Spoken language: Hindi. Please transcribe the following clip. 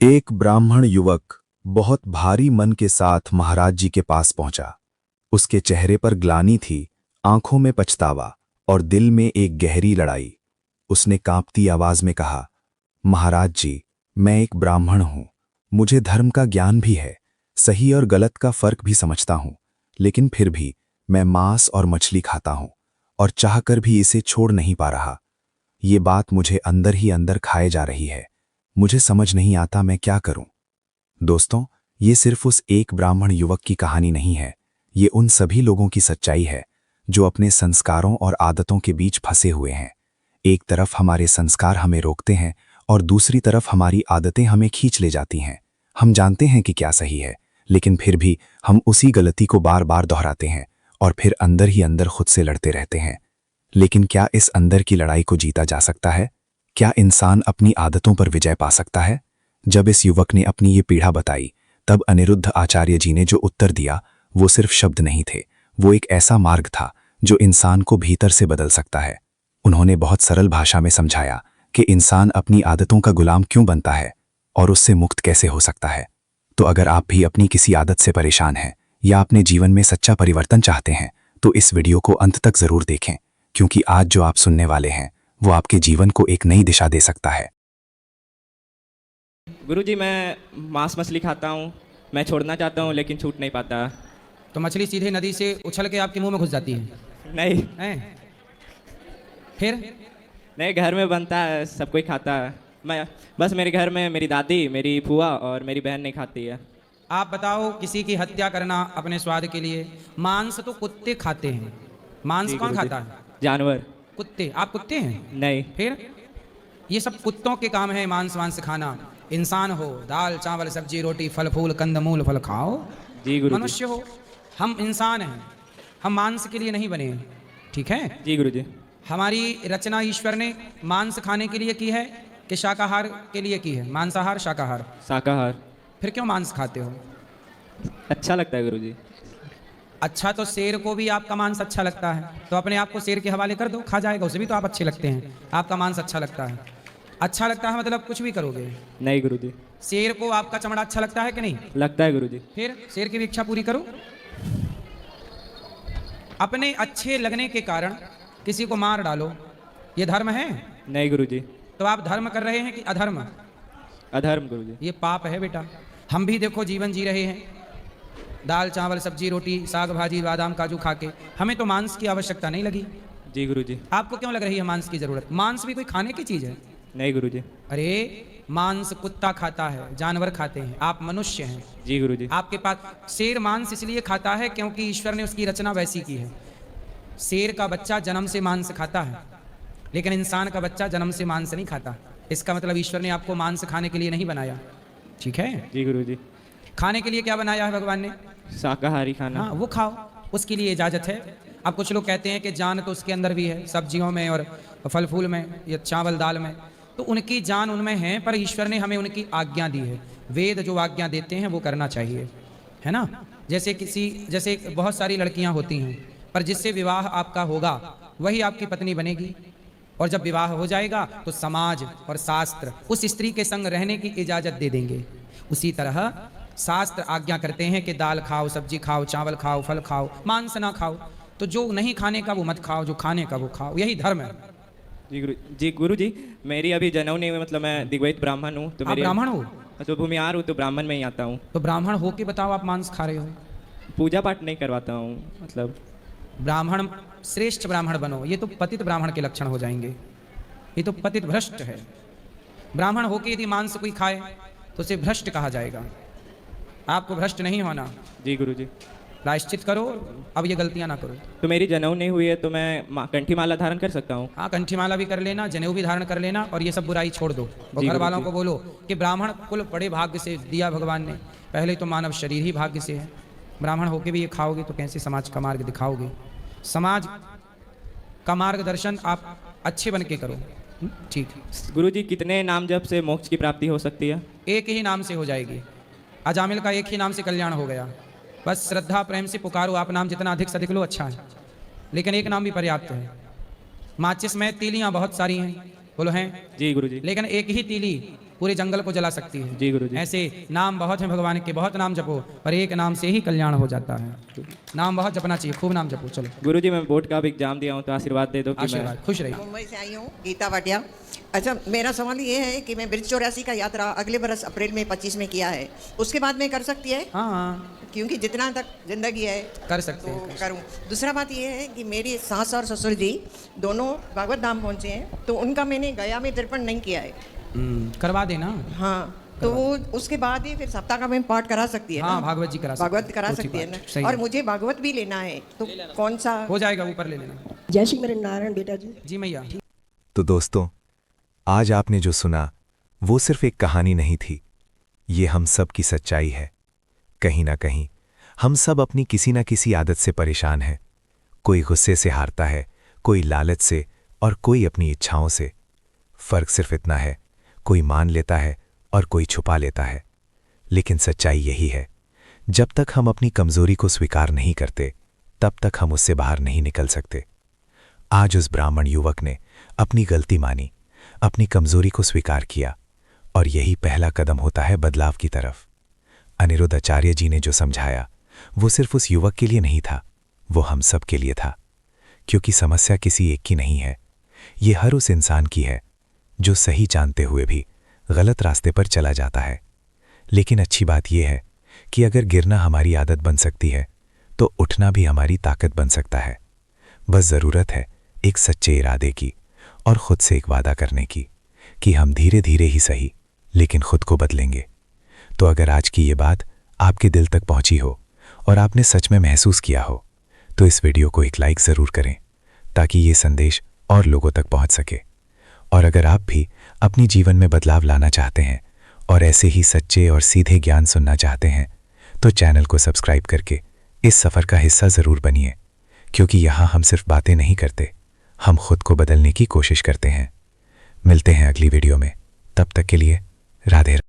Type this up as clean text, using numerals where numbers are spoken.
एक ब्राह्मण युवक बहुत भारी मन के साथ महाराज जी के पास पहुंचा। उसके चेहरे पर ग्लानि थी, आंखों में पछतावा और दिल में एक गहरी लड़ाई। उसने कांपती आवाज में कहा, महाराज जी, मैं एक ब्राह्मण हूं। मुझे धर्म का ज्ञान भी है, सही और गलत का फर्क भी समझता हूं, लेकिन फिर भी मैं मांस और मछली खाता हूं और चाहकर भी इसे छोड़ नहीं पा रहा। ये बात मुझे अंदर ही अंदर खाए जा रही है। मुझे समझ नहीं आता मैं क्या करूं। दोस्तों, ये सिर्फ उस एक ब्राह्मण युवक की कहानी नहीं है, ये उन सभी लोगों की सच्चाई है जो अपने संस्कारों और आदतों के बीच फंसे हुए हैं। एक तरफ हमारे संस्कार हमें रोकते हैं और दूसरी तरफ हमारी आदतें हमें खींच ले जाती हैं। हम जानते हैं कि क्या सही है, लेकिन फिर भी हम उसी गलती को बार बार दोहराते हैं और फिर अंदर ही अंदर खुद से लड़ते रहते हैं। लेकिन क्या इस अंदर की लड़ाई को जीता जा सकता है? क्या इंसान अपनी आदतों पर विजय पा सकता है? जब इस युवक ने अपनी ये पीड़ा बताई, तब अनिरुद्ध आचार्य जी ने जो उत्तर दिया वो सिर्फ शब्द नहीं थे, वो एक ऐसा मार्ग था जो इंसान को भीतर से बदल सकता है। उन्होंने बहुत सरल भाषा में समझाया कि इंसान अपनी आदतों का गुलाम क्यों बनता है और उससे मुक्त कैसे हो सकता है। तो अगर आप भी अपनी किसी आदत से परेशान हैं या अपने जीवन में सच्चा परिवर्तन चाहते हैं, तो इस वीडियो को अंत तक जरूर देखें, क्योंकि आज जो आप सुनने वाले हैं वो आपके जीवन को एक नई दिशा दे सकता है। गुरुजी, मैं मांस मछली खाता हूँ। मैं छोड़ना चाहता हूँ लेकिन छूट नहीं पाता। तो मछली सीधे नदी से उछल के आपके मुंह में घुस जाती है नहीं हैं? फिर नहीं, घर में बनता है, सब कोई खाता है। मैं बस मेरे घर में मेरी दादी, मेरी फूआ और मेरी बहन नहीं खाती है। आप बताओ, किसी की हत्या करना अपने स्वाद के लिए। मांस तो कुत्ते खाते हैं। मांस जी कौन गुरुजी। खाता है? जानवर। कुत्ते। आप कुत्ते हैं? नहीं। फिर ये सब कुत्तों के काम है, मांस वांस खाना। इंसान हो, दाल चावल सब्जी रोटी फल फूल कंदमूल फल खाओ। जी गुरुजी। मनुष्य हो, हम इंसान हैं, हम मांस के लिए नहीं बने हैं, ठीक है? जी गुरुजी। हमारी रचना ईश्वर ने मांस खाने के लिए की है कि शाकाहार के लिए की है? मांसाहार शाकाहार? शाकाहार। फिर क्यों मांस खाते हो? अच्छा लगता है गुरुजी। अच्छा, तो शेर को भी आपका मांस अच्छा लगता है, तो अपने आप को शेर के हवाले कर दो, खा जाएगा, उसे भी तो आप अच्छे लगते हैं। आपका मांस अच्छा लगता है, अच्छा लगता है मतलब कुछ भी करोगे। नहीं गुरुजी। शेर को आपका चमड़ा अच्छा लगता है कि नहीं? लगता है गुरुजी। फिर शेर की भी इच्छा पूरी करो। अपने अच्छे लगने के कारण किसी को मार डालो, ये धर्म है? नहीं गुरुजी। तो आप धर्म कर रहे हैं कि अधर्म? अधर्म गुरुजी। ये पाप है बेटा। हम भी देखो जीवन जी रहे हैं, दाल चावल सब्जी रोटी साग भाजी बादाम काजू खा के, हमें तो मांस की आवश्यकता नहीं लगी। जी गुरुजी। आपको क्यों लग रही है मांस की जरूरत? मांस भी कोई खाने की चीज है? नहीं गुरुजी। अरे, मांस कुत्ता खाता है, जानवर खाते हैं, आप मनुष्य हैं। जी गुरुजी। आपके पास शेर मांस इसलिए खाता है क्योंकि ईश्वर ने उसकी रचना वैसी की है। शेर का बच्चा जन्म से मांस खाता है, लेकिन इंसान का बच्चा जन्म से मांस नहीं खाता। इसका मतलब ईश्वर ने आपको मांस खाने के लिए नहीं बनाया, ठीक है? जी गुरुजी। खाने के लिए क्या बनाया है भगवान ने? शाकाहारी खाना। हाँ, वो खाओ, उसके लिए इजाजत है। अब कुछ लोग कहते हैं कि जान तो उसके अंदर भी है, सब्जियों में और फल फूल में या चावल दाल में, तो उनकी जान उनमें है, पर ईश्वर ने हमें उनकी आज्ञा दी है। वेद जो आज्ञा देते हैं वो करना चाहिए, है ना? जैसे बहुत सारी लड़कियां होती हैं, पर जिससे विवाह आपका होगा वही आपकी पत्नी बनेगी, और जब विवाह हो जाएगा तो समाज और शास्त्र उस स्त्री के संग रहने की इजाजत दे देंगे। उसी तरह शास्त्र आज्ञा करते हैं कि दाल खाओ सब्जी खाओ चावल खाओ फल खाओ, मांस ना खाओ। तो जो नहीं खाने का वो मत खाओ, जो खाने का वो खाओ, यही धर्म है। जी गुरुजी, मेरी अभी जनेऊ नहीं हुई, मतलब मैं दिग्वैत ब्राह्मण हूँ। तो आप मेरी ब्राह्मण हो? तो भूमिहार हूँ, तो ब्राह्मण में ही आता हूँ। तो ब्राह्मण हो के बताओ आप मांस खा रहे हो? पूजा पाठ नहीं करवाता हूँ, मतलब। ब्राह्मण, श्रेष्ठ ब्राह्मण बनो, ये तो पतित ब्राह्मण के लक्षण हो जाएंगे। ये तो पतित भ्रष्ट है। ब्राह्मण होके यदि मांस कोई खाए तो उसे भ्रष्ट कहा जाएगा। आपको भ्रष्ट नहीं होना। जी गुरुजी। प्रायश्चित करो, अब ये गलतियां ना करो। तो मेरी जनेऊ नहीं हुई है, तो मैं कंठी माला धारण कर सकता हूँ? हाँ, कंठी माला भी कर लेना, जनेऊ भी धारण कर लेना, और ये सब बुराई छोड़ दो। और घर वालों को बोलो कि ब्राह्मण कुल बड़े भाग्य से दिया भगवान ने। पहले तो मानव शरीर ही भाग्य से है, ब्राह्मण होके भी ये खाओगे तो कैसे समाज का मार्ग दिखाओगे? समाज का मार्गदर्शन आप अच्छे बन के करो, ठीक है? गुरुजी, कितने नाम जप से मोक्ष की प्राप्ति हो सकती है? एक ही नाम से हो जाएगी। अजामिल का एक ही नाम से कल्याण हो गया। बस श्रद्धा प्रेम से पुकारो, आप नाम जितना अधिक से अधिक लो अच्छा है, लेकिन एक नाम भी पर्याप्त है। माचिस में तीलियां बहुत सारी हैं, बोलो हैं। जी गुरुजी। लेकिन एक ही तीली पूरे जंगल को जला सकती है। जी गुरुजी। ऐसे नाम बहुत हैं भगवान के, बहुत नाम जपो, पर एक नाम से ही कल्याण हो जाता है। नाम बहुत जपना चाहिए, खूब नाम जपो। चलो गुरुजी मैं बोर्ड का भी एग्जाम दिया हूँ, तो आशीर्वाद दे दो कि मैं आशीर्वाद, खुश रहिए। मुंबई से आई हूँ, गीता भाटिया। अच्छा, मेरा सवाल ये है कि मैं ब्रिज 84 का यात्रा अगले बरस अप्रैल में 25 में किया है, उसके बाद में कर सकती है? हाँ हाँ क्योंकि जितना तक जिंदगी है कर सकते तो हैं। करूँ। दूसरा बात ये है कि मेरी सास और ससुर जी दोनों भागवत धाम पहुँचे हैं, तो उनका मैंने गया में तर्पण नहीं किया है। करवा देना। हाँ, तो वो उसके बाद ही फिर सप्ताह का मैं पाठ करा सकती है हाँ ना? भागवत जी करा सकते भागवत हैं। करा अच्छी सकती है बात, ना? सही और है। मुझे भागवत भी लेना है, तो कौन सा? हो जाएगा, ऊपर ले लेना। जय श्री मेरे नारायण बेटा जी। जी मैया। तो दोस्तों, आज आपने जो सुना वो सिर्फ एक कहानी नहीं थी, ये हम सब की सच्चाई है। कहीं ना कहीं हम सब अपनी किसी ना किसी आदत से परेशान हैं। कोई गुस्से से हारता है, कोई लालच से और कोई अपनी इच्छाओं से। फर्क सिर्फ इतना है, कोई मान लेता है और कोई छुपा लेता है। लेकिन सच्चाई यही है, जब तक हम अपनी कमजोरी को स्वीकार नहीं करते तब तक हम उससे बाहर नहीं निकल सकते। आज उस ब्राह्मण युवक ने अपनी गलती मानी, अपनी कमजोरी को स्वीकार किया, और यही पहला कदम होता है बदलाव की तरफ। अनिरुद्ध आचार्य जी ने जो समझाया वो सिर्फ उस युवक के लिए नहीं था, वो हम सब के लिए था। क्योंकि समस्या किसी एक की नहीं है, ये हर उस इंसान की है जो सही जानते हुए भी गलत रास्ते पर चला जाता है। लेकिन अच्छी बात यह है कि अगर गिरना हमारी आदत बन सकती है तो उठना भी हमारी ताकत बन सकता है। बस ज़रूरत है एक सच्चे इरादे की और खुद से एक वादा करने की कि हम धीरे धीरे ही सही लेकिन खुद को बदलेंगे। तो अगर आज की ये बात आपके दिल तक पहुंची हो और आपने सच में महसूस किया हो तो इस वीडियो को एक लाइक ज़रूर करें ताकि ये संदेश और लोगों तक पहुंच सके। और अगर आप भी अपनी जीवन में बदलाव लाना चाहते हैं और ऐसे ही सच्चे और सीधे ज्ञान सुनना चाहते हैं तो चैनल को सब्सक्राइब करके इस सफ़र का हिस्सा ज़रूर बनिए, क्योंकि यहाँ हम सिर्फ बातें नहीं करते, हम खुद को बदलने की कोशिश करते हैं। मिलते हैं अगली वीडियो में, तब तक के लिए राधे।